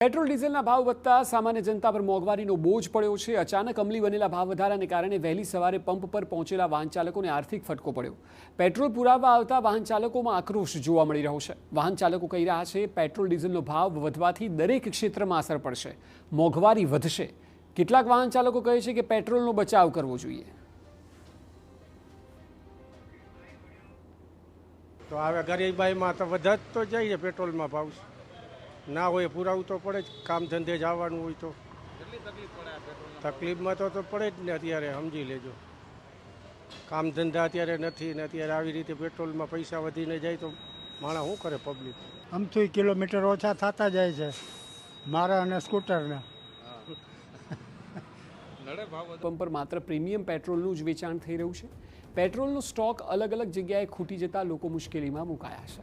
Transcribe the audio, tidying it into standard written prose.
Petrol ડીઝલના ભાવ વધતા સામાન્ય જનતા પર મોંઘવારીનો બોજ પડ્યો છે। અચાનક અમલી બનેલા ભાવ વધારાને કારણે વહેલી સવારે પંપ પર પહોંચેલા વાહન ચાલકોને આર્થિક ફટકો પડ્યો। પેટ્રોલ પુરાવવા આવતા વાહન ચાલકોમાં આક્રોશ જોવા મળી રહ્યો છે। વાહન ચાલકો કહી રહ્યા છે પેટ્રોલ ડીઝલનો ભાવ વધવાથી દરેક ક્ષેત્રમાં અસર પડશે, મોંઘવારી વધશે। કેટલાક વાહન ચાલકો કહે છે કે પેટ્રોલનો બચાવ કરવો જોઈએ। તો હવે ગરીબાઈમાં તો વધત તો જઈએ, પેટ્રોલમાં ભાવ ના હોય પુરાવું તો પડે જ। કામ ધંધે જવાનું હોય તો તકલીફમાં તો પડે જ ને। અત્યારે સમજી લેજો, કામ ધંધા અત્યારે નથી ને, અત્યારે આવી રીતે પેટ્રોલમાં પૈસા વધીને જાય તો માણસ શું કરે પબ્લિક? આમથી કિલોમીટર ઓછા થતા જાય છે મારા અને સ્કૂટરના। પંપ પર માત્ર પ્રીમિયમ પેટ્રોલનું જ વેચાણ થઈ રહ્યું છે। પેટ્રોલનો સ્ટોક અલગ અલગ જગ્યાએ ખૂટી જતા લોકો મુશ્કેલીમાં મુકાયા છે।